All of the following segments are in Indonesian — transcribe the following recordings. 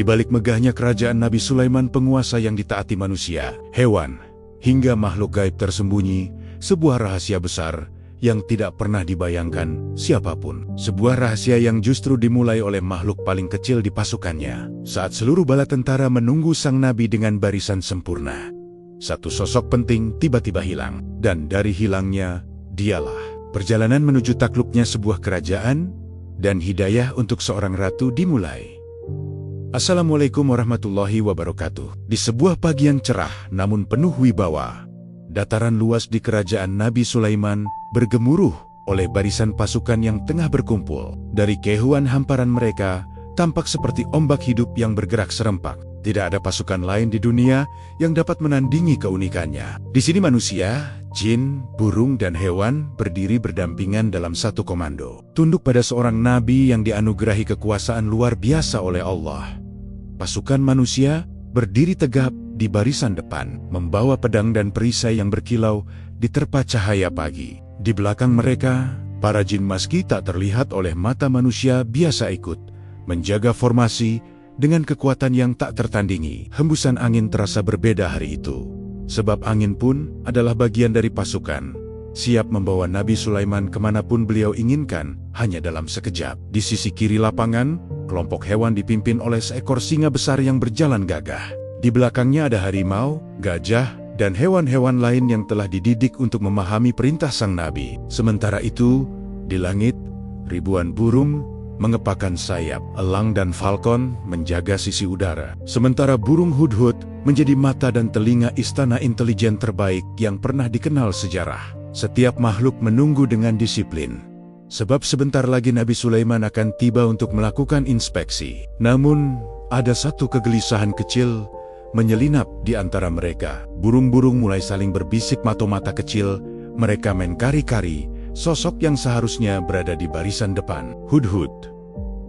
Di balik megahnya kerajaan Nabi Sulaiman, penguasa yang ditaati manusia, hewan, hingga makhluk gaib tersembunyi, sebuah rahasia besar yang tidak pernah dibayangkan siapapun. Sebuah rahasia yang justru dimulai oleh makhluk paling kecil di pasukannya. Saat seluruh bala tentara menunggu sang nabi dengan barisan sempurna, satu sosok penting tiba-tiba hilang. Dan dari hilangnya, dialah perjalanan menuju takluknya sebuah kerajaan dan hidayah untuk seorang ratu dimulai. Assalamualaikum warahmatullahi wabarakatuh. Di sebuah pagi yang cerah namun penuh wibawa, dataran luas di kerajaan Nabi Sulaiman bergemuruh oleh barisan pasukan yang tengah berkumpul. Dari kehuan hamparan mereka, tampak seperti ombak hidup yang bergerak serempak. Tidak ada pasukan lain di dunia yang dapat menandingi keunikannya. Di sini manusia, jin, burung, dan hewan berdiri berdampingan dalam satu komando, tunduk pada seorang nabi yang dianugerahi kekuasaan luar biasa oleh Allah. Pasukan manusia berdiri tegap di barisan depan, membawa pedang dan perisai yang berkilau diterpa cahaya pagi. Di belakang mereka, para jin meski tak terlihat oleh mata manusia biasa ikut menjaga formasi dengan kekuatan yang tak tertandingi. Hembusan angin terasa berbeda hari itu, sebab angin pun adalah bagian dari pasukan, siap membawa Nabi Sulaiman kemanapun beliau inginkan, hanya dalam sekejap. Di sisi kiri lapangan, kelompok hewan dipimpin oleh seekor singa besar yang berjalan gagah. Di belakangnya ada harimau, gajah, dan hewan-hewan lain yang telah dididik untuk memahami perintah sang nabi. Sementara itu, di langit, ribuan burung mengepakkan sayap. Elang dan falcon menjaga sisi udara. Sementara burung hudhud menjadi mata dan telinga istana intelijen terbaik yang pernah dikenal sejarah. Setiap makhluk menunggu dengan disiplin, sebab sebentar lagi Nabi Sulaiman akan tiba untuk melakukan inspeksi. Namun, ada satu kegelisahan kecil menyelinap di antara mereka. Burung-burung mulai saling berbisik mata-mata kecil. Mereka main kari-kari, sosok yang seharusnya berada di barisan depan. Hudhud,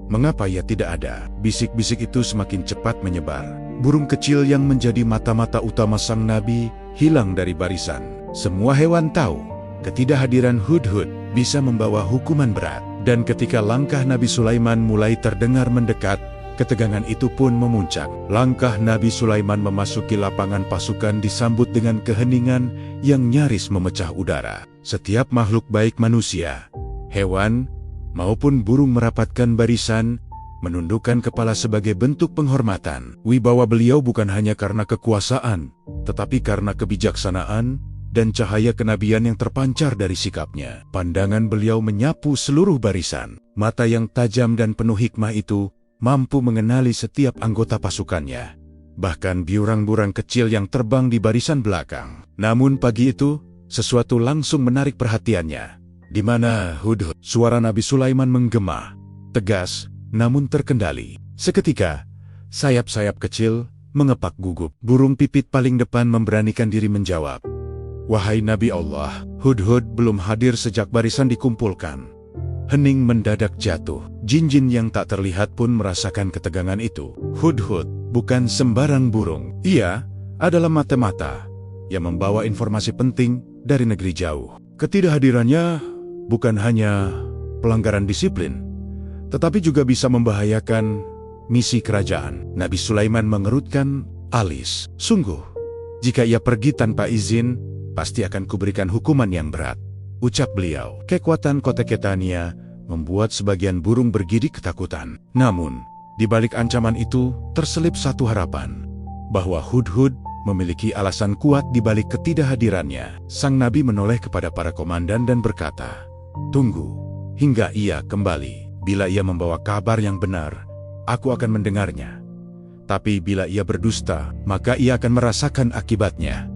mengapa ia tidak ada? Bisik-bisik itu semakin cepat menyebar. Burung kecil yang menjadi mata-mata utama sang nabi hilang dari barisan. Semua hewan tahu ketidakhadiran Hudhud bisa membawa hukuman berat. Dan ketika langkah Nabi Sulaiman mulai terdengar mendekat, ketegangan itu pun memuncak. Langkah Nabi Sulaiman memasuki lapangan pasukan disambut dengan keheningan yang nyaris memecah udara. Setiap makhluk baik manusia, hewan, maupun burung merapatkan barisan, menundukkan kepala sebagai bentuk penghormatan. Wibawa beliau bukan hanya karena kekuasaan, tetapi karena kebijaksanaan dan cahaya kenabian yang terpancar dari sikapnya. Pandangan beliau menyapu seluruh barisan. Mata yang tajam dan penuh hikmah itu mampu mengenali setiap anggota pasukannya, bahkan biurang-burang kecil yang terbang di barisan belakang. Namun pagi itu, sesuatu langsung menarik perhatiannya. Di mana Hudhud? Suara Nabi Sulaiman menggema, tegas, namun terkendali. Seketika, sayap-sayap kecil mengepak gugup. Burung pipit paling depan memberanikan diri menjawab, "Wahai Nabi Allah." Hudhud belum hadir sejak barisan dikumpulkan. Hening mendadak jatuh. Jin-jin yang tak terlihat pun merasakan ketegangan itu. Hudhud bukan sembarang burung. Ia adalah mata-mata yang membawa informasi penting dari negeri jauh. Ketidakhadirannya bukan hanya pelanggaran disiplin, tetapi juga bisa membahayakan misi kerajaan. Nabi Sulaiman mengerutkan alis. Sungguh, jika ia pergi tanpa izin, pasti akan kuberikan hukuman yang berat, ucap beliau. Kekuatan koteketania membuat sebagian burung bergidik ketakutan. Namun, di balik ancaman itu terselip satu harapan, bahwa Hudhud memiliki alasan kuat di balik ketidakhadirannya. Sang nabi menoleh kepada para komandan dan berkata, "Tunggu hingga ia kembali. Bila ia membawa kabar yang benar, aku akan mendengarnya. Tapi bila ia berdusta, maka ia akan merasakan akibatnya."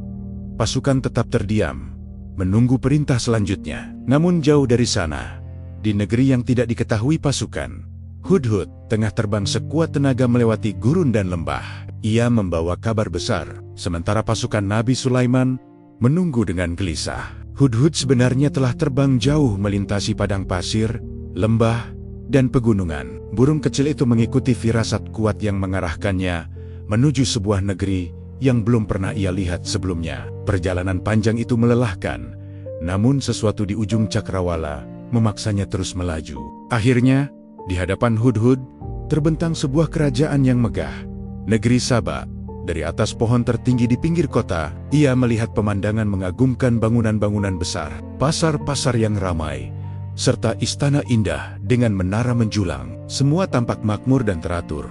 Pasukan tetap terdiam, menunggu perintah selanjutnya. Namun jauh dari sana, di negeri yang tidak diketahui pasukan, Hudhud tengah terbang sekuat tenaga melewati gurun dan lembah. Ia membawa kabar besar, sementara pasukan Nabi Sulaiman menunggu dengan gelisah. Hudhud sebenarnya telah terbang jauh melintasi padang pasir, lembah, dan pegunungan. Burung kecil itu mengikuti firasat kuat yang mengarahkannya menuju sebuah negeri yang belum pernah ia lihat sebelumnya. Perjalanan panjang itu melelahkan, namun sesuatu di ujung cakrawala memaksanya terus melaju. Akhirnya, di hadapan Hudhud, terbentang sebuah kerajaan yang megah, negeri Saba. Dari atas pohon tertinggi di pinggir kota, ia melihat pemandangan mengagumkan bangunan-bangunan besar, pasar-pasar yang ramai, serta istana indah dengan menara menjulang. Semua tampak makmur dan teratur.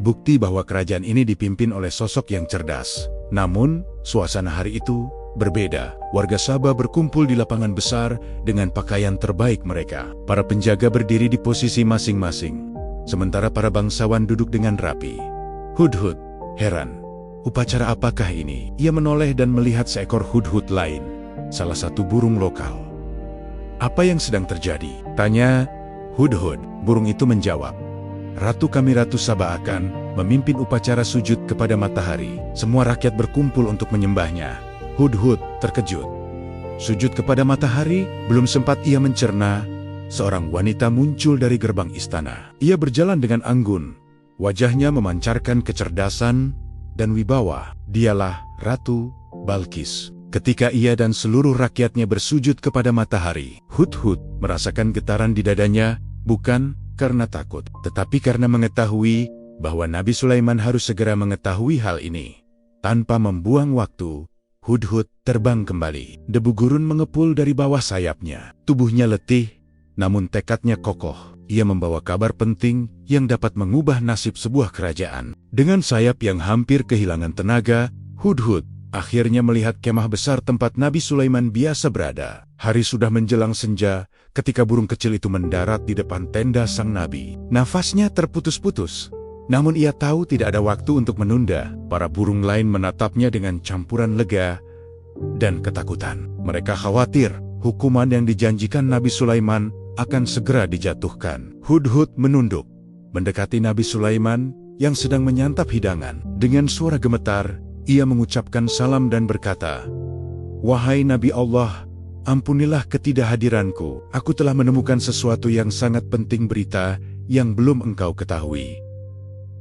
Bukti bahwa kerajaan ini dipimpin oleh sosok yang cerdas. Namun, suasana hari itu berbeda. Warga Saba berkumpul di lapangan besar dengan pakaian terbaik mereka. Para penjaga berdiri di posisi masing-masing, sementara para bangsawan duduk dengan rapi. Hudhud heran. Upacara apakah ini? Ia menoleh dan melihat seekor hudhud lain, salah satu burung lokal. Apa yang sedang terjadi? Tanya Hudhud. Burung itu menjawab, Ratu kami Ratu Saba akan memimpin upacara sujud kepada matahari. Semua rakyat berkumpul untuk menyembahnya. Hudhud terkejut. Sujud kepada matahari? Belum sempat ia mencerna, seorang wanita muncul dari gerbang istana. Ia berjalan dengan anggun. Wajahnya memancarkan kecerdasan dan wibawa. Dialah Ratu Balqis. Ketika ia dan seluruh rakyatnya bersujud kepada matahari, Hudhud merasakan getaran di dadanya, bukan karena takut, tetapi karena mengetahui bahwa Nabi Sulaiman harus segera mengetahui hal ini. Tanpa membuang waktu, Hudhud terbang kembali. Debu gurun mengepul dari bawah sayapnya. Tubuhnya letih, namun tekadnya kokoh. Ia membawa kabar penting yang dapat mengubah nasib sebuah kerajaan. Dengan sayap yang hampir kehilangan tenaga, Hudhud akhirnya melihat kemah besar tempat Nabi Sulaiman biasa berada. Hari sudah menjelang senja ketika burung kecil itu mendarat di depan tenda sang nabi. Nafasnya terputus-putus, namun ia tahu tidak ada waktu untuk menunda. Para burung lain menatapnya dengan campuran lega dan ketakutan. Mereka khawatir hukuman yang dijanjikan Nabi Sulaiman akan segera dijatuhkan. Hudhud menunduk, mendekati Nabi Sulaiman yang sedang menyantap hidangan. Dengan suara gemetar, ia mengucapkan salam dan berkata, "Wahai Nabi Allah, ampunilah ketidakhadiranku. Aku telah menemukan sesuatu yang sangat penting, berita yang belum engkau ketahui."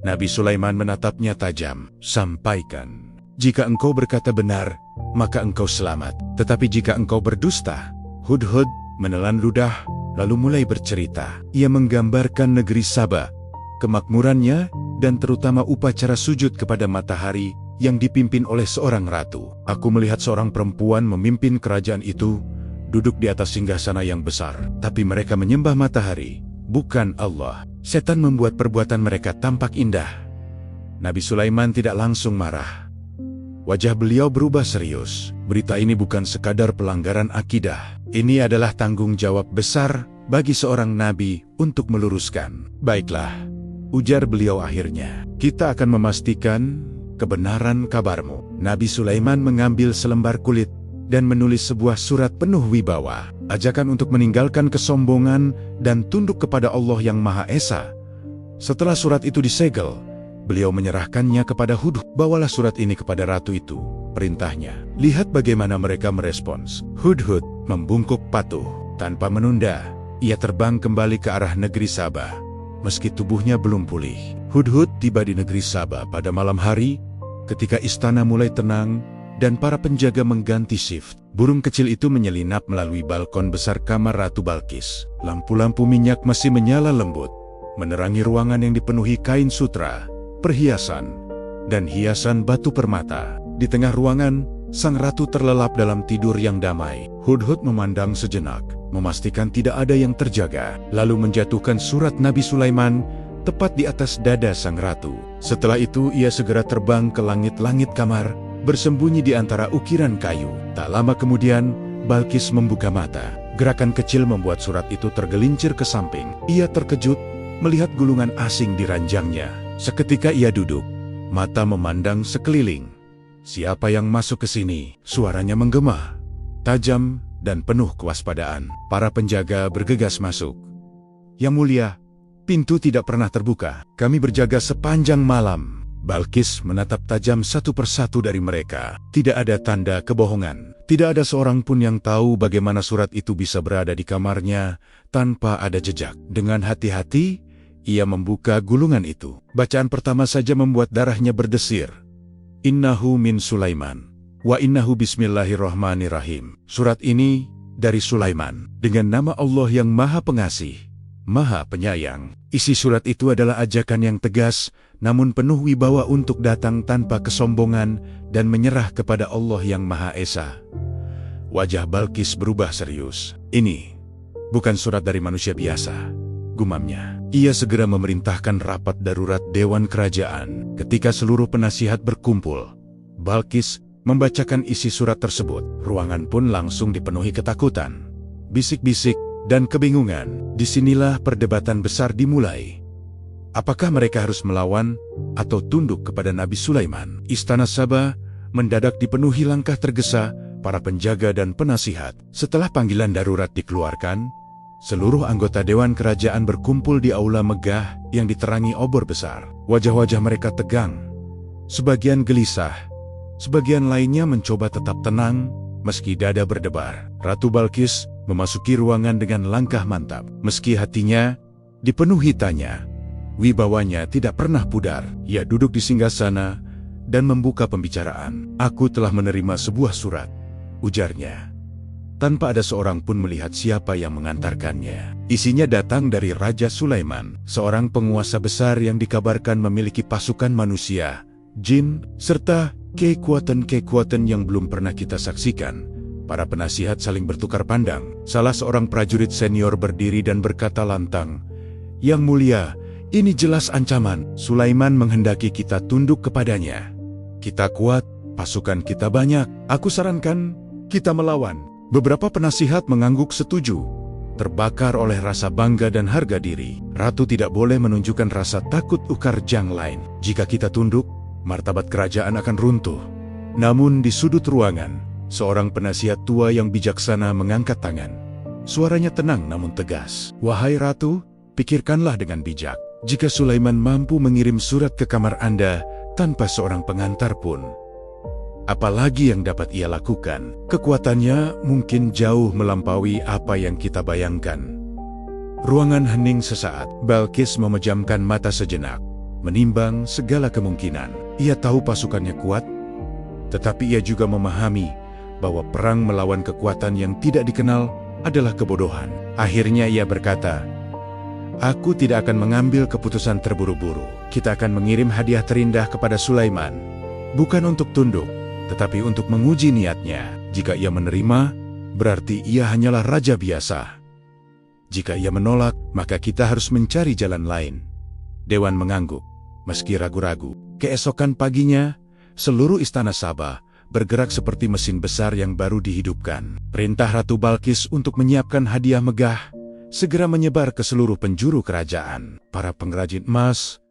Nabi Sulaiman menatapnya tajam. "Sampaikan. Jika engkau berkata benar, maka engkau selamat. Tetapi jika engkau berdusta..." Hudhud menelan ludah, lalu mulai bercerita. Ia menggambarkan negeri Saba, kemakmurannya, dan terutama upacara sujud kepada matahari yang dipimpin oleh seorang ratu. "Aku melihat seorang perempuan memimpin kerajaan itu, duduk di atas singgasana yang besar. Tapi mereka menyembah matahari, bukan Allah. Setan membuat perbuatan mereka tampak indah." Nabi Sulaiman tidak langsung marah. Wajah beliau berubah serius. Berita ini bukan sekadar pelanggaran akidah. Ini adalah tanggung jawab besar bagi seorang nabi untuk meluruskan. "Baiklah," ujar beliau akhirnya. "Kita akan memastikan kebenaran kabarmu." Nabi Sulaiman mengambil selembar kulit dan menulis sebuah surat penuh wibawa. Ajakan untuk meninggalkan kesombongan dan tunduk kepada Allah yang Maha Esa. Setelah surat itu disegel, beliau menyerahkannya kepada Hudhud. "Bawalah surat ini kepada ratu itu," perintahnya. "Lihat bagaimana mereka merespons." Hudhud membungkuk patuh. Tanpa menunda, ia terbang kembali ke arah negeri Saba. Meski tubuhnya belum pulih, Hudhud tiba di negeri Saba pada malam hari, ketika istana mulai tenang dan para penjaga mengganti shift. Burung kecil itu menyelinap melalui balkon besar kamar Ratu Balqis. Lampu-lampu minyak masih menyala lembut, menerangi ruangan yang dipenuhi kain sutra, perhiasan, dan hiasan batu permata. Di tengah ruangan, sang ratu terlelap dalam tidur yang damai. Hudhud memandang sejenak, memastikan tidak ada yang terjaga, lalu menjatuhkan surat Nabi Sulaiman tepat di atas dada sang ratu. Setelah itu ia segera terbang ke langit-langit kamar, bersembunyi di antara ukiran kayu. Tak lama kemudian, Balqis membuka mata. Gerakan kecil membuat surat itu tergelincir ke samping. Ia terkejut melihat gulungan asing di ranjangnya. Seketika ia duduk, mata memandang sekeliling. "Siapa yang masuk ke sini?" Suaranya menggema, tajam dan penuh kewaspadaan. Para penjaga bergegas masuk. "Yang mulia, pintu tidak pernah terbuka. Kami berjaga sepanjang malam." Balqis menatap tajam satu persatu dari mereka. Tidak ada tanda kebohongan. Tidak ada seorang pun yang tahu bagaimana surat itu bisa berada di kamarnya tanpa ada jejak. Dengan hati-hati, ia membuka gulungan itu. Bacaan pertama saja membuat darahnya berdesir. "Innahu min Sulaiman, wa innahu bismillahirrahmanirrahim." Surat ini dari Sulaiman, dengan nama Allah yang Maha Pengasih, Maha Penyayang. Isi surat itu adalah ajakan yang tegas, namun penuh wibawa untuk datang tanpa kesombongan dan menyerah kepada Allah yang Maha Esa. Wajah Balkis berubah serius. Ini bukan surat dari manusia biasa, gumamnya. Ia segera memerintahkan rapat darurat Dewan Kerajaan. Ketika seluruh penasihat berkumpul, Balkis membacakan isi surat tersebut. Ruangan pun langsung dipenuhi ketakutan, bisik-bisik, dan kebingungan. Disinilah perdebatan besar dimulai. Apakah mereka harus melawan atau tunduk kepada Nabi Sulaiman? Istana Sabah mendadak dipenuhi langkah tergesa para penjaga dan penasihat. Setelah panggilan darurat dikeluarkan, seluruh anggota Dewan Kerajaan berkumpul di aula megah yang diterangi obor besar. Wajah-wajah mereka tegang, sebagian gelisah, sebagian lainnya mencoba tetap tenang meski dada berdebar. Ratu Balkis memasuki ruangan dengan langkah mantap. Meski hatinya dipenuhi tanya, wibawanya tidak pernah pudar. Ia duduk di singgasana dan membuka pembicaraan. "Aku telah menerima sebuah surat," ujarnya, tanpa ada seorang pun melihat siapa yang mengantarkannya. Isinya datang dari Raja Sulaiman, seorang penguasa besar yang dikabarkan memiliki pasukan manusia, jin, serta kekuatan-kekuatan yang belum pernah kita saksikan. Para penasihat saling bertukar pandang. Salah seorang prajurit senior berdiri dan berkata lantang, "Yang mulia, ini jelas ancaman. Sulaiman menghendaki kita tunduk kepadanya. Kita kuat, pasukan kita banyak. Aku sarankan kita melawan." Beberapa penasihat mengangguk setuju, terbakar oleh rasa bangga dan harga diri. Ratu tidak boleh menunjukkan rasa takut ukar jang lain. Jika kita tunduk, martabat kerajaan akan runtuh. Namun di sudut ruangan, seorang penasihat tua yang bijaksana mengangkat tangan. Suaranya tenang namun tegas. "Wahai Ratu, pikirkanlah dengan bijak. Jika Sulaiman mampu mengirim surat ke kamar Anda tanpa seorang pengantar pun, apalagi yang dapat ia lakukan? Kekuatannya mungkin jauh melampaui apa yang kita bayangkan." Ruangan hening sesaat. Balkis memejamkan mata sejenak, menimbang segala kemungkinan. Ia tahu pasukannya kuat, tetapi ia juga memahami bahwa perang melawan kekuatan yang tidak dikenal adalah kebodohan. Akhirnya ia berkata, "Aku tidak akan mengambil keputusan terburu-buru. Kita akan mengirim hadiah terindah kepada Sulaiman, bukan untuk tunduk, tetapi untuk menguji niatnya. Jika ia menerima, berarti ia hanyalah raja biasa. Jika ia menolak, maka kita harus mencari jalan lain." Dewan mengangguk, meski ragu-ragu. Keesokan paginya, seluruh istana Sabah bergerak seperti mesin besar yang baru dihidupkan. Perintah Ratu Balkis untuk menyiapkan hadiah megah segera menyebar ke seluruh penjuru kerajaan. Para pengrajin emas,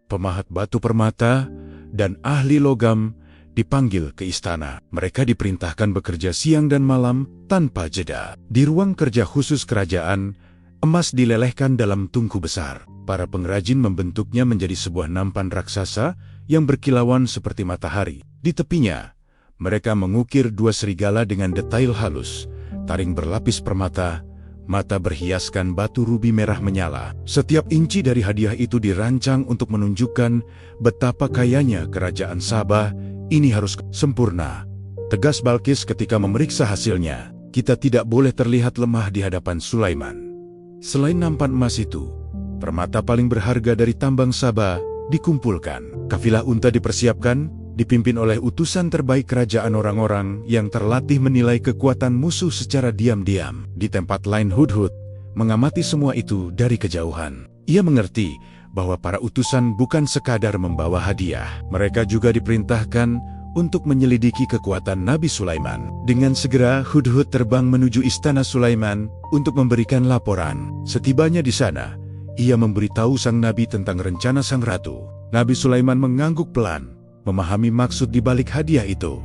pemahat batu permata, dan ahli logam dipanggil ke istana. Mereka diperintahkan bekerja siang dan malam tanpa jeda. Di ruang kerja khusus kerajaan, emas dilelehkan dalam tungku besar. Para pengrajin membentuknya menjadi sebuah nampan raksasa yang berkilauan seperti matahari. Di tepinya, mereka mengukir dua serigala dengan detail halus, taring berlapis permata, mata berhiaskan batu rubi merah menyala. Setiap inci dari hadiah itu dirancang untuk menunjukkan betapa kayanya kerajaan Sabah. Ini harus sempurna, tegas Balkis ketika memeriksa hasilnya. Kita tidak boleh terlihat lemah di hadapan Sulaiman. Selain nampan emas itu, permata paling berharga dari tambang Sabah dikumpulkan. Kafilah unta dipersiapkan, dipimpin oleh utusan terbaik kerajaan. Orang-orang yang terlatih menilai kekuatan musuh secara diam-diam. Di tempat lain Hudhud mengamati semua itu dari kejauhan. Ia mengerti bahwa para utusan bukan sekadar membawa hadiah. Mereka juga diperintahkan untuk menyelidiki kekuatan Nabi Sulaiman. Dengan segera Hudhud terbang menuju istana Sulaiman untuk memberikan laporan. Setibanya di sana, ia memberitahu sang Nabi tentang rencana sang ratu. Nabi Sulaiman mengangguk pelan, memahami maksud di balik hadiah itu.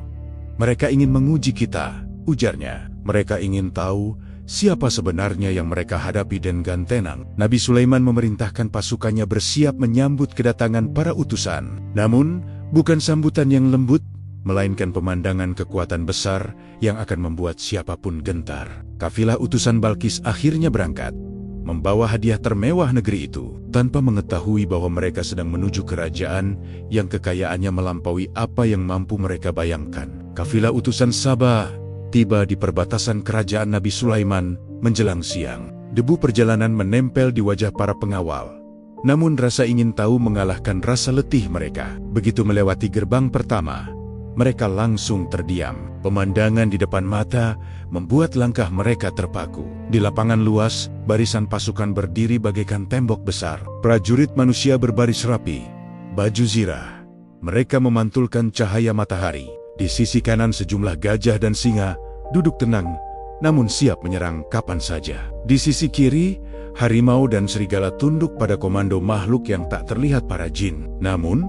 "Mereka ingin menguji kita," ujarnya. "Mereka ingin tahu siapa sebenarnya yang mereka hadapi dengan tenang." Nabi Sulaiman memerintahkan pasukannya bersiap menyambut kedatangan para utusan. Namun, bukan sambutan yang lembut, melainkan pemandangan kekuatan besar yang akan membuat siapapun gentar. Kafilah utusan Balkis akhirnya berangkat, membawa hadiah termewah negeri itu, tanpa mengetahui bahwa mereka sedang menuju kerajaan yang kekayaannya melampaui apa yang mampu mereka bayangkan. Kafilah utusan Sabah tiba di perbatasan kerajaan Nabi Sulaiman menjelang siang. Debu perjalanan menempel di wajah para pengawal. Namun rasa ingin tahu mengalahkan rasa letih mereka. Begitu melewati gerbang pertama, mereka langsung terdiam. Pemandangan di depan mata membuat langkah mereka terpaku. Di lapangan luas, barisan pasukan berdiri bagaikan tembok besar. Prajurit manusia berbaris rapi, baju zirah. Mereka memantulkan cahaya matahari. Di sisi kanan sejumlah gajah dan singa duduk tenang, namun siap menyerang kapan saja. Di sisi kiri, harimau dan serigala tunduk pada komando makhluk yang tak terlihat para jin. Namun,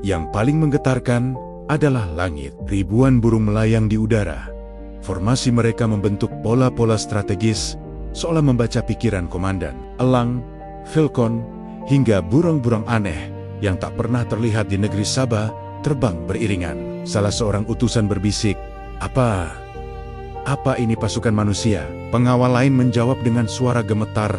yang paling menggetarkan adalah langit. Ribuan burung melayang di udara. Formasi mereka membentuk pola-pola strategis, seolah membaca pikiran komandan. Elang, falcon, hingga burung-burung aneh yang tak pernah terlihat di negeri Sabah terbang beriringan. Salah seorang utusan berbisik, Apa ini pasukan manusia?" Pengawal lain menjawab dengan suara gemetar,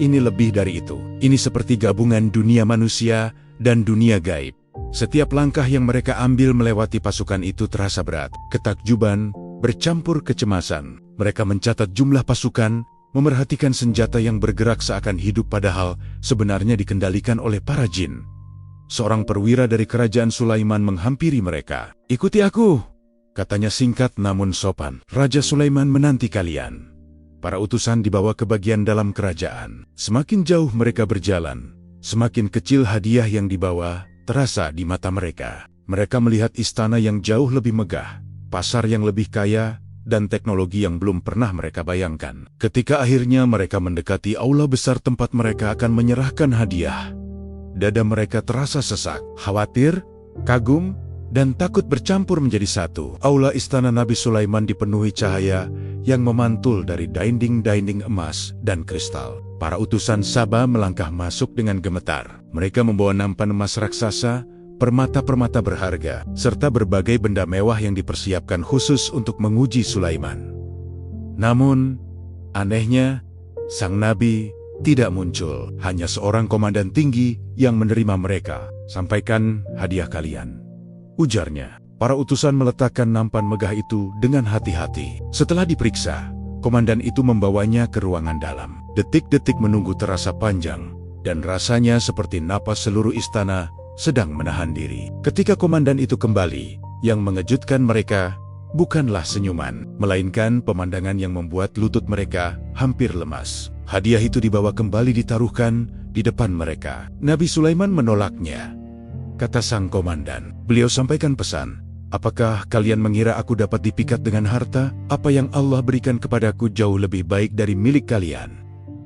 "Ini lebih dari itu. Ini seperti gabungan dunia manusia dan dunia gaib." Setiap langkah yang mereka ambil melewati pasukan itu terasa berat. Ketakjuban bercampur kecemasan. Mereka mencatat jumlah pasukan, memerhatikan senjata yang bergerak seakan hidup padahal sebenarnya dikendalikan oleh para jin. Seorang perwira dari kerajaan Sulaiman menghampiri mereka. "Ikuti aku," katanya singkat namun sopan. "Raja Sulaiman menanti kalian." Para utusan dibawa ke bagian dalam kerajaan. Semakin jauh mereka berjalan, semakin kecil hadiah yang dibawa terasa di mata mereka. Mereka melihat istana yang jauh lebih megah, pasar yang lebih kaya, dan teknologi yang belum pernah mereka bayangkan. Ketika akhirnya mereka mendekati aula besar tempat mereka akan menyerahkan hadiah, dada mereka terasa sesak, khawatir, kagum, dan takut bercampur menjadi satu. Aula istana Nabi Sulaiman dipenuhi cahaya yang memantul dari dinding-dinding emas dan kristal. Para utusan Sabah melangkah masuk dengan gemetar. Mereka membawa nampan emas raksasa, permata-permata berharga, serta berbagai benda mewah yang dipersiapkan khusus untuk menguji Sulaiman. Namun, anehnya, sang Nabi tidak muncul. Hanya seorang komandan tinggi yang menerima mereka. "Sampaikan hadiah kalian," ujarnya. Para utusan meletakkan nampan megah itu dengan hati-hati. Setelah diperiksa, komandan itu membawanya ke ruangan dalam. Detik-detik menunggu terasa panjang, dan rasanya seperti napas seluruh istana sedang menahan diri. Ketika komandan itu kembali, yang mengejutkan mereka bukanlah senyuman, melainkan pemandangan yang membuat lutut mereka hampir lemas. Hadiah itu dibawa kembali ditaruhkan di depan mereka. "Nabi Sulaiman menolaknya," kata sang komandan. "Beliau sampaikan pesan. Apakah kalian mengira aku dapat dipikat dengan harta? Apa yang Allah berikan kepadaku jauh lebih baik dari milik kalian."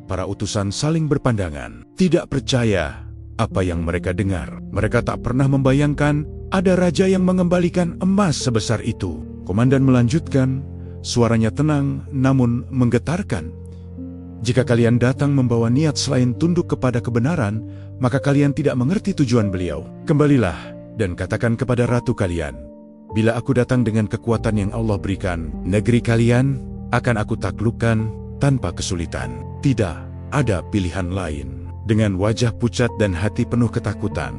Para utusan saling berpandangan, tidak percaya apa yang mereka dengar. Mereka tak pernah membayangkan ada raja yang mengembalikan emas sebesar itu. Komandan melanjutkan, suaranya tenang namun menggetarkan. "Jika kalian datang membawa niat selain tunduk kepada kebenaran, maka kalian tidak mengerti tujuan beliau. Kembalilah dan katakan kepada ratu kalian, bila aku datang dengan kekuatan yang Allah berikan, negeri kalian akan aku taklukkan tanpa kesulitan. Tidak ada pilihan lain." Dengan wajah pucat dan hati penuh ketakutan,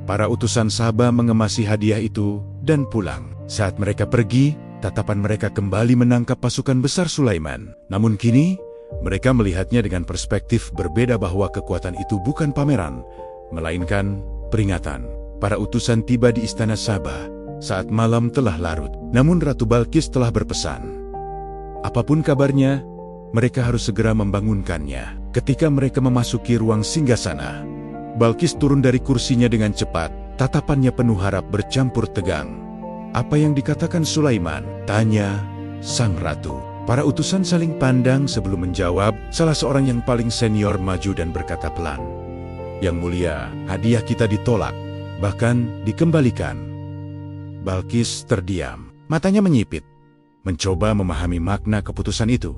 para utusan Sabah mengemasi hadiah itu dan pulang. Saat mereka pergi, tatapan mereka kembali menangkap pasukan besar Sulaiman. Namun kini, mereka melihatnya dengan perspektif berbeda bahwa kekuatan itu bukan pameran, melainkan peringatan. Para utusan tiba di istana Sabah saat malam telah larut. Namun Ratu Balkis telah berpesan, apapun kabarnya, mereka harus segera membangunkannya. Ketika mereka memasuki ruang singgasana, Balkis turun dari kursinya dengan cepat, tatapannya penuh harap bercampur tegang. "Apa yang dikatakan Sulaiman?" tanya sang ratu. Para utusan saling pandang sebelum menjawab. Salah seorang yang paling senior maju dan berkata pelan, "Yang mulia, hadiah kita ditolak, bahkan dikembalikan." Balkis terdiam, matanya menyipit, mencoba memahami makna keputusan itu.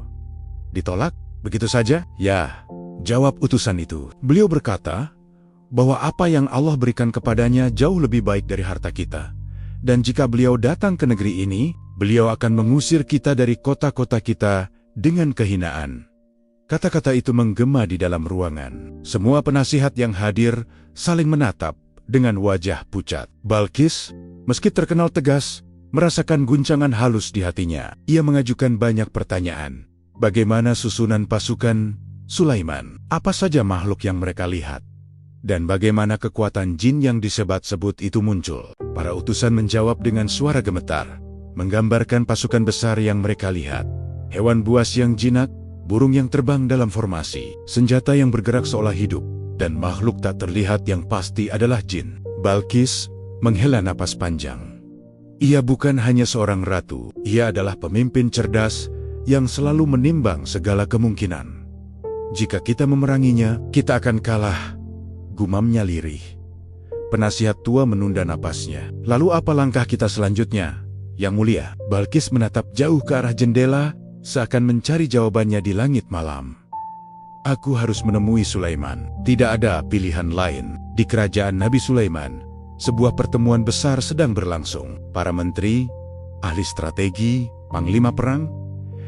"Ditolak? Begitu saja?" "Ya," jawab utusan itu. Beliau berkata bahwa apa yang Allah berikan kepadanya jauh lebih baik dari harta kita. Dan jika beliau datang ke negeri ini, beliau akan mengusir kita dari kota-kota kita dengan kehinaan. Kata-kata itu menggema di dalam ruangan. Semua penasihat yang hadir saling menatap dengan wajah pucat. Balkis, meski terkenal tegas, merasakan guncangan halus di hatinya. Ia mengajukan banyak pertanyaan. Bagaimana susunan pasukan? Sulaiman, apa saja makhluk yang mereka lihat? Dan bagaimana kekuatan jin yang disebut-sebut itu muncul? Para utusan menjawab dengan suara gemetar, menggambarkan pasukan besar yang mereka lihat. Hewan buas yang jinak, burung yang terbang dalam formasi, senjata yang bergerak seolah hidup, dan makhluk tak terlihat yang pasti adalah jin. Balqis menghela napas panjang. Ia bukan hanya seorang ratu, ia adalah pemimpin cerdas yang selalu menimbang segala kemungkinan. Jika kita memeranginya, kita akan kalah, gumamnya lirih. Penasihat tua menunda napasnya. Lalu apa langkah kita selanjutnya, Yang Mulia? Balqis menatap jauh ke arah jendela, seakan mencari jawabannya di langit malam. Aku harus menemui Sulaiman. Tidak ada pilihan lain. Di kerajaan Nabi Sulaiman, sebuah pertemuan besar sedang berlangsung. Para menteri, ahli strategi, panglima perang,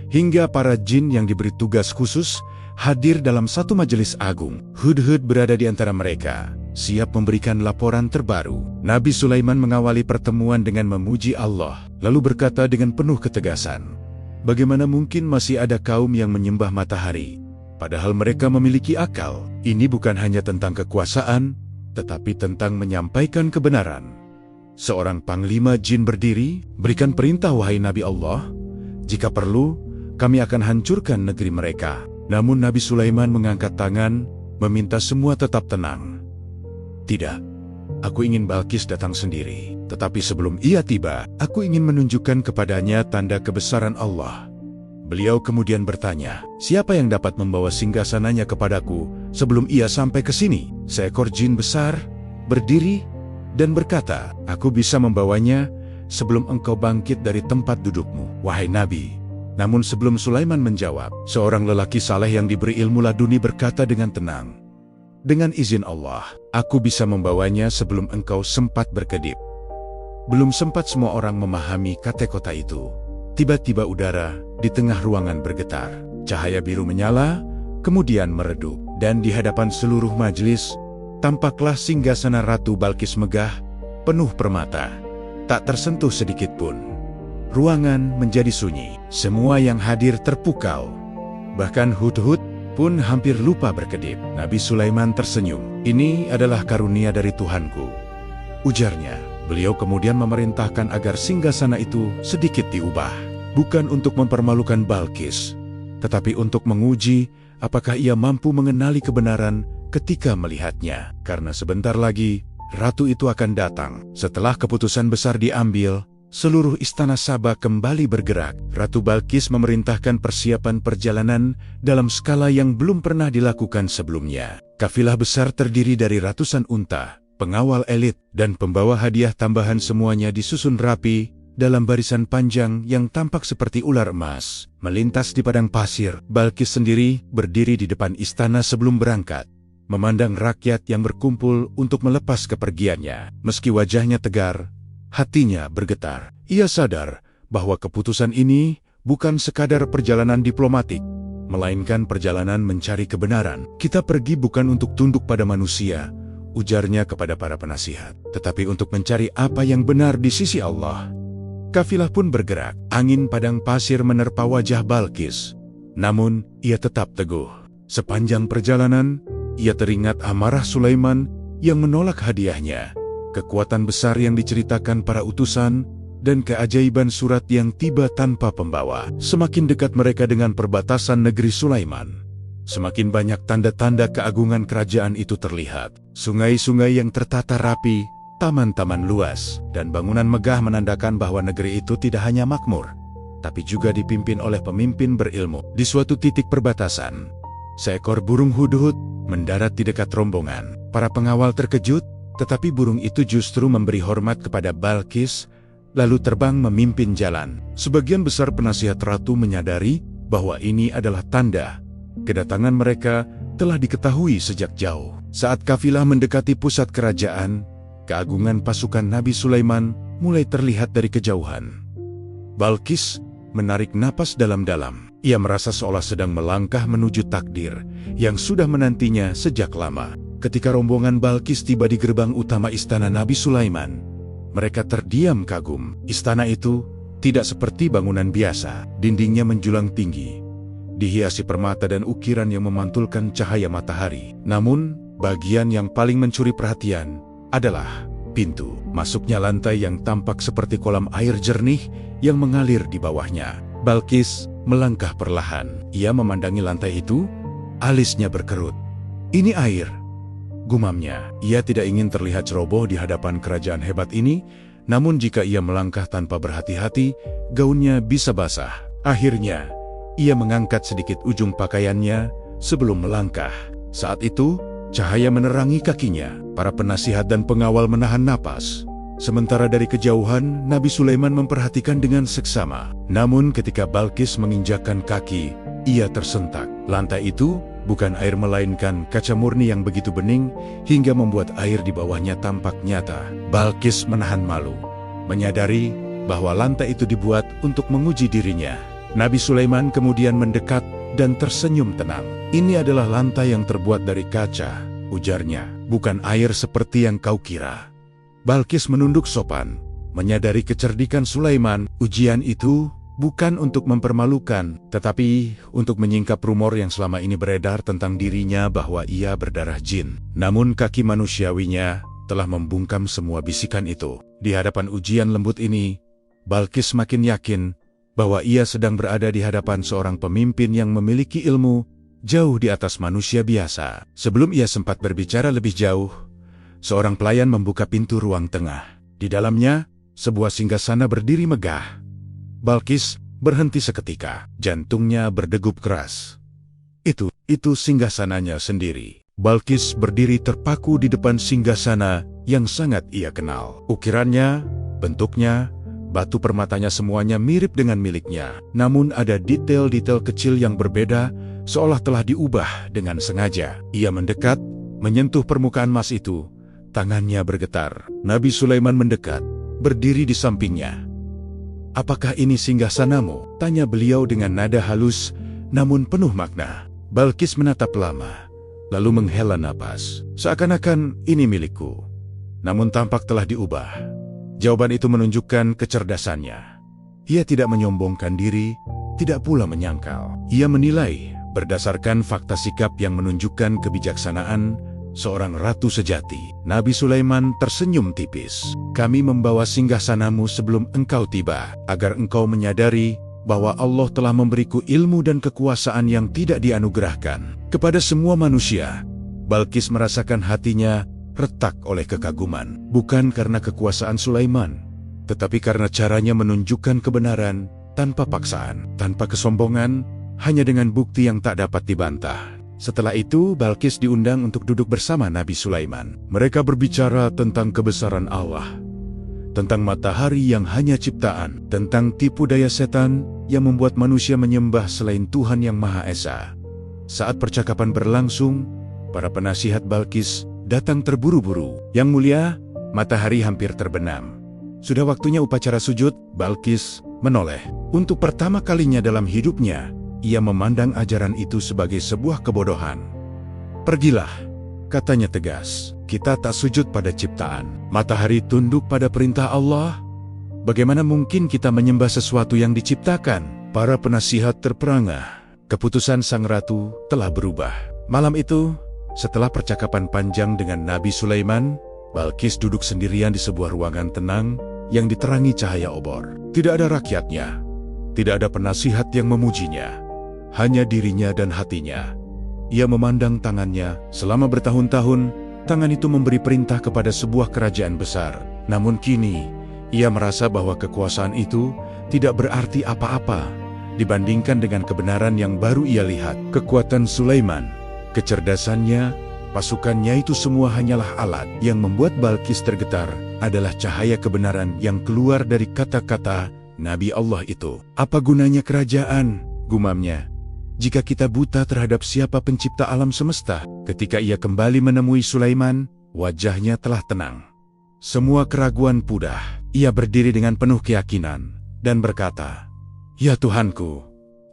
hingga para jin yang diberi tugas khusus hadir dalam satu majelis agung. Hudhud berada di antara mereka, siap memberikan laporan terbaru. Nabi Sulaiman mengawali pertemuan dengan memuji Allah, lalu berkata dengan penuh ketegasan, "Bagaimana mungkin masih ada kaum yang menyembah matahari, padahal mereka memiliki akal? Ini bukan hanya tentang kekuasaan, tetapi tentang menyampaikan kebenaran." Seorang panglima jin berdiri, "Berikan perintah wahai Nabi Allah, jika perlu, kami akan hancurkan negeri mereka." Namun Nabi Sulaiman mengangkat tangan, meminta semua tetap tenang. "Tidak, aku ingin Balqis datang sendiri. Tetapi sebelum ia tiba, aku ingin menunjukkan kepadanya tanda kebesaran Allah." Beliau kemudian bertanya, "Siapa yang dapat membawa singgasananya kepadaku sebelum ia sampai ke sini?" Seekor jin besar berdiri dan berkata, "Aku bisa membawanya sebelum engkau bangkit dari tempat dudukmu, wahai Nabi." Namun sebelum Sulaiman menjawab, seorang lelaki saleh yang diberi ilmu laduni berkata dengan tenang, "Dengan izin Allah, aku bisa membawanya sebelum engkau sempat berkedip." Belum sempat semua orang memahami kata-kata itu, tiba-tiba udara di tengah ruangan bergetar. Cahaya biru menyala, kemudian meredup, dan di hadapan seluruh majelis, tampaklah singgasana Ratu Balqis megah, penuh permata, tak tersentuh sedikit pun. Ruangan menjadi sunyi, semua yang hadir terpukau. Bahkan Hudhud pun hampir lupa berkedip. Nabi Sulaiman tersenyum. "Ini adalah karunia dari Tuhanku," ujarnya. Beliau kemudian memerintahkan agar singgasana itu sedikit diubah. Bukan untuk mempermalukan Balqis, tetapi untuk menguji apakah ia mampu mengenali kebenaran ketika melihatnya. Karena sebentar lagi, ratu itu akan datang. Setelah keputusan besar diambil, seluruh istana Saba kembali bergerak. Ratu Balqis memerintahkan persiapan perjalanan dalam skala yang belum pernah dilakukan sebelumnya. Kafilah besar terdiri dari ratusan unta, pengawal elit, dan pembawa hadiah tambahan, semuanya disusun rapi dalam barisan panjang yang tampak seperti ular emas. Melintas di padang pasir, Balqis sendiri berdiri di depan istana sebelum berangkat, memandang rakyat yang berkumpul untuk melepas kepergiannya. Meski wajahnya tegar, hatinya bergetar. Ia sadar bahwa keputusan ini bukan sekadar perjalanan diplomatik, melainkan perjalanan mencari kebenaran. "Kita pergi bukan untuk tunduk pada manusia," ujarnya kepada para penasihat, "tetapi untuk mencari apa yang benar di sisi Allah." Kafilah pun bergerak. Angin padang pasir menerpa wajah Balqis, namun ia tetap teguh. Sepanjang perjalanan, ia teringat amarah Sulaiman yang menolak hadiahnya, kekuatan besar yang diceritakan para utusan, dan keajaiban surat yang tiba tanpa pembawa. Semakin dekat mereka dengan perbatasan negeri Sulaiman, semakin banyak tanda-tanda keagungan kerajaan itu terlihat. Sungai-sungai yang tertata rapi, taman-taman luas, dan bangunan megah menandakan bahwa negeri itu tidak hanya makmur, tapi juga dipimpin oleh pemimpin berilmu. Di suatu titik perbatasan, seekor burung hudhud mendarat di dekat rombongan. Para pengawal terkejut, tetapi burung itu justru memberi hormat kepada Balqis, lalu terbang memimpin jalan. Sebagian besar penasihat ratu menyadari bahwa ini adalah tanda kedatangan mereka telah diketahui sejak jauh. Saat kafilah mendekati pusat kerajaan, keagungan pasukan Nabi Sulaiman mulai terlihat dari kejauhan. Balqis menarik napas dalam-dalam. Ia merasa seolah sedang melangkah menuju takdir yang sudah menantinya sejak lama. Ketika rombongan Balqis tiba di gerbang utama istana Nabi Sulaiman, mereka terdiam kagum. Istana itu tidak seperti bangunan biasa. Dindingnya menjulang tinggi, dihiasi permata dan ukiran yang memantulkan cahaya matahari. Namun, bagian yang paling mencuri perhatian adalah pintu masuknya lantai yang tampak seperti kolam air jernih yang mengalir di bawahnya. Balkis melangkah perlahan. Ia memandangi lantai itu, alisnya berkerut. "Ini air," gumamnya. Ia tidak ingin terlihat ceroboh di hadapan kerajaan hebat ini, namun jika ia melangkah tanpa berhati-hati, gaunnya bisa basah. Akhirnya, ia mengangkat sedikit ujung pakaiannya sebelum melangkah. Saat itu, cahaya menerangi kakinya. Para penasihat dan pengawal menahan napas. Sementara dari kejauhan, Nabi Sulaiman memperhatikan dengan seksama. Namun ketika Balkis menginjakkan kaki, ia tersentak. Lantai itu bukan air melainkan kaca murni yang begitu bening hingga membuat air di bawahnya tampak nyata. Balkis menahan malu, menyadari bahwa lantai itu dibuat untuk menguji dirinya. Nabi Sulaiman kemudian mendekat dan tersenyum tenang. "Ini adalah lantai yang terbuat dari kaca," ujarnya, "bukan air seperti yang kau kira." Balkis menunduk sopan, menyadari kecerdikan Sulaiman. Ujian itu bukan untuk mempermalukan, tetapi untuk menyingkap rumor yang selama ini beredar tentang dirinya bahwa ia berdarah jin. Namun kaki manusiawinya telah membungkam semua bisikan itu. Di hadapan ujian lembut ini, Balkis makin yakin bahwa ia sedang berada di hadapan seorang pemimpin yang memiliki ilmu jauh di atas manusia biasa. Sebelum ia sempat berbicara lebih jauh, seorang pelayan membuka pintu ruang tengah. Di dalamnya, sebuah singgasana berdiri megah. Balkis berhenti seketika, jantungnya berdegup keras. Itu singgasananya sendiri. Balkis berdiri terpaku di depan singgasana yang sangat ia kenal. Ukirannya, bentuknya, batu permatanya semuanya mirip dengan miliknya. Namun ada detail-detail kecil yang berbeda, seolah telah diubah dengan sengaja. Ia mendekat, menyentuh permukaan emas itu. Tangannya bergetar. Nabi Sulaiman mendekat, berdiri di sampingnya. "Apakah ini singgasanamu?" tanya beliau dengan nada halus, namun penuh makna. Balkis menatap lama, lalu menghela napas. "Seakan-akan ini milikku, namun tampak telah diubah." Jawaban itu menunjukkan kecerdasannya. Ia tidak menyombongkan diri, tidak pula menyangkal. Ia menilai berdasarkan fakta sikap yang menunjukkan kebijaksanaan seorang ratu sejati. Nabi Sulaiman tersenyum tipis. "Kami membawa singgasanamu sebelum engkau tiba, agar engkau menyadari bahwa Allah telah memberiku ilmu dan kekuasaan yang tidak dianugerahkan kepada semua manusia." Balkis merasakan hatinya retak oleh kekaguman, bukan karena kekuasaan Sulaiman, tetapi karena caranya menunjukkan kebenaran tanpa paksaan, tanpa kesombongan, hanya dengan bukti yang tak dapat dibantah. Setelah itu, Balkis diundang untuk duduk bersama Nabi Sulaiman. Mereka berbicara tentang kebesaran Allah, tentang matahari yang hanya ciptaan, tentang tipu daya setan yang membuat manusia menyembah selain Tuhan yang Maha Esa. Saat percakapan berlangsung, para penasihat Balkis datang terburu-buru. "Yang mulia, matahari hampir terbenam. Sudah waktunya upacara sujud." Balkis menoleh. Untuk pertama kalinya dalam hidupnya, ia memandang ajaran itu sebagai sebuah kebodohan. "Pergilah," katanya tegas. "Kita tak sujud pada ciptaan. Matahari tunduk pada perintah Allah. Bagaimana mungkin kita menyembah sesuatu yang diciptakan?" Para penasihat terperangah. Keputusan sang ratu telah berubah. Malam itu, setelah percakapan panjang dengan Nabi Sulaiman, Balkis duduk sendirian di sebuah ruangan tenang yang diterangi cahaya obor. Tidak ada rakyatnya, tidak ada penasihat yang memujinya. Hanya dirinya dan hatinya. Ia memandang tangannya. Selama bertahun-tahun, tangan itu memberi perintah kepada sebuah kerajaan besar. Namun kini, ia merasa bahwa kekuasaan itu tidak berarti apa-apa dibandingkan dengan kebenaran yang baru ia lihat. Kekuatan Sulaiman, kecerdasannya, pasukannya itu semua hanyalah alat. Yang membuat Balkis tergetar adalah cahaya kebenaran yang keluar dari kata-kata Nabi Allah itu. "Apa gunanya kerajaan?" gumamnya, "jika kita buta terhadap siapa pencipta alam semesta?" Ketika ia kembali menemui Sulaiman, wajahnya telah tenang. Semua keraguan pudar. Ia berdiri dengan penuh keyakinan dan berkata, "Ya Tuhanku,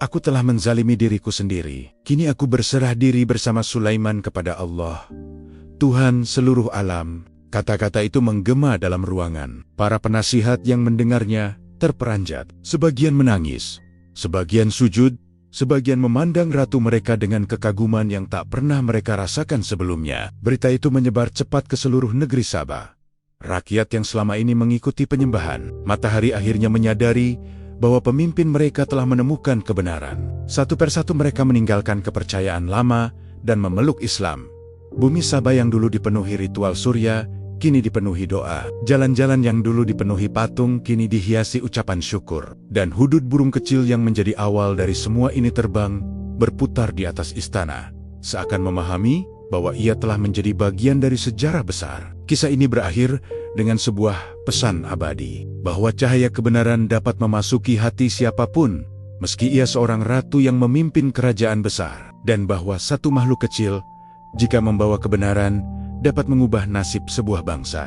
aku telah menzalimi diriku sendiri. Kini aku berserah diri bersama Sulaiman kepada Allah, Tuhan seluruh alam." Kata-kata itu menggema dalam ruangan. Para penasihat yang mendengarnya terperanjat. Sebagian menangis, sebagian sujud, Sebagian memandang ratu mereka dengan kekaguman yang tak pernah mereka rasakan sebelumnya. Berita itu menyebar cepat ke seluruh negeri Sabah. Rakyat yang selama ini mengikuti penyembahan matahari akhirnya menyadari bahwa pemimpin mereka telah menemukan kebenaran. Satu persatu mereka meninggalkan kepercayaan lama dan memeluk Islam. Bumi Sabah yang dulu dipenuhi ritual surya, kini dipenuhi doa. Jalan-jalan yang dulu dipenuhi patung, kini dihiasi ucapan syukur. Dan hudud burung kecil yang menjadi awal dari semua ini terbang, berputar di atas istana, seakan memahami bahwa ia telah menjadi bagian dari sejarah besar. Kisah ini berakhir dengan sebuah pesan abadi, bahwa cahaya kebenaran dapat memasuki hati siapapun, meski ia seorang ratu yang memimpin kerajaan besar. Dan bahwa satu makhluk kecil, jika membawa kebenaran, dapat mengubah nasib sebuah bangsa.